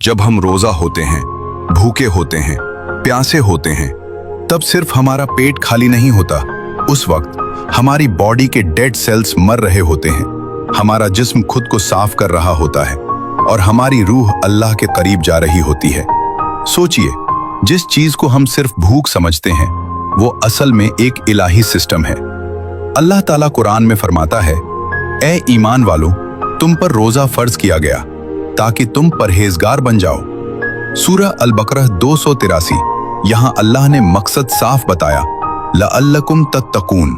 जब हम रोजा होते हैं, भूखे होते हैं, प्यासे होते हैं, तब सिर्फ हमारा पेट खाली नहीं होता। उस वक्त हमारी बॉडी के डेड सेल्स मर रहे होते हैं, हमारा जिस्म खुद को साफ कर रहा होता है और हमारी रूह अल्लाह के करीब जा रही होती है। सोचिए, जिस चीज को हम सिर्फ भूख समझते हैं वो असल में एक इलाही सिस्टम है। अल्लाह ताला कुरान में फरमाता है, ए ईमान वालों, तुम पर रोजा फर्ज किया गया ताकि तुम परहेजगार बन जाओ। सूरह अल बकरह 283। यहाँ अल्लाह ने मकसद साफ बताया, लअल्लकुम तत्तकून,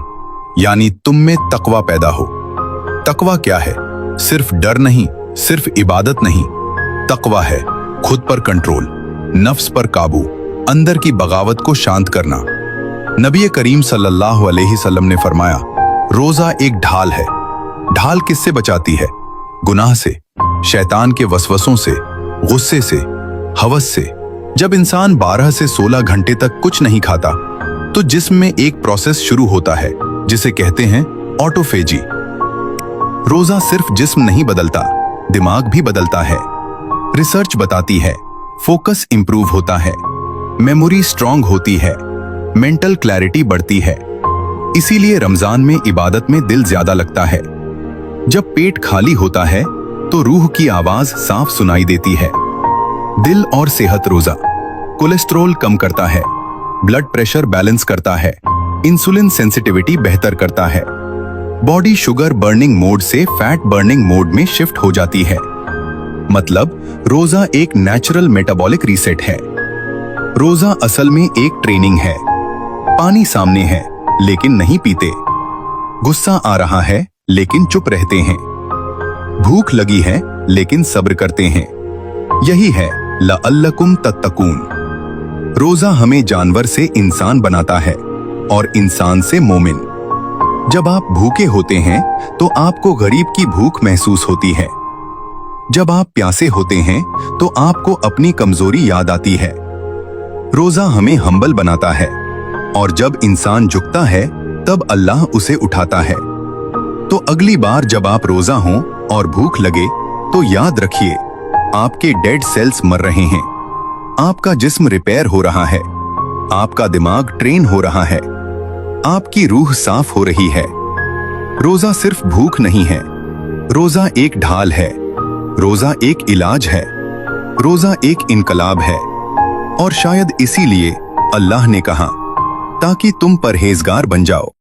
यानी तुम में तकवा पैदा हो। तकवा क्या है? सिर्फ डर नहीं, सिर्फ इबादत नहीं, तकवा है खुद पर कंट्रोल, नफ्स पर काबू, अंदर की बगावत को शांत करना। नबी करीम सल्लल्लाहु अलैहि वसल्लम ने फरमाया, रोजा एक ढाल है। ढाल किससे बचाती है? गुनाह से, शैतान के वसवसों से, गुस्से से, हवस से। जब इंसान 12 से 16 घंटे तक कुछ नहीं खाता तो जिस्म में एक प्रोसेस शुरू होता है जिसे कहते हैं ऑटोफेजी। रोजा सिर्फ जिस्म नहीं बदलता, दिमाग भी बदलता है। रिसर्च बताती है फोकस इंप्रूव होता है, मेमोरी स्ट्रांग होती है, मेंटल क्लैरिटी बढ़ती है। इसीलिए रमजान में इबादत में दिल ज्यादा लगता है। जब पेट खाली होता है तो रूह की आवाज साफ सुनाई देती है। दिल और सेहत। रोजा कोलेस्ट्रॉल कम करता है, ब्लड प्रेशर बैलेंस करता है, इंसुलिन सेंसिटिविटी बेहतर करता है। बॉडी शुगर बर्निंग मोड से फैट बर्निंग मोड में शिफ्ट हो जाती है। मतलब रोजा एक नेचुरल मेटाबॉलिक रीसेट है। रोजा असल में एक ट्रेनिंग है। पानी सामने है लेकिन नहीं पीते, गुस्सा आ रहा है लेकिन चुप रहते हैं, भूख लगी है लेकिन सब्र करते हैं। यही है लअल्लकुम तत्तकून। रोजा हमें जानवर से इंसान बनाता है और इंसान से मोमिन। जब आप भूखे होते हैं तो आपको गरीब की भूख महसूस होती है। जब आप प्यासे होते हैं तो आपको अपनी कमजोरी याद आती है। रोजा हमें हम्बल बनाता है और जब इंसान झुकता है तब अल्लाह उसे उठाता है। तो अगली बार जब आप रोजा हों और भूख लगे तो याद रखिए, आपके डेड सेल्स मर रहे हैं, आपका जिस्म रिपेयर हो रहा है, आपका दिमाग ट्रेन हो रहा है, आपकी रूह साफ हो रही है। रोजा सिर्फ भूख नहीं है, रोजा एक ढाल है, रोजा एक इलाज है, रोजा एक इनकलाब है। और शायद इसीलिए अल्लाह ने कहा ताकि तुम परहेजगार बन जाओ।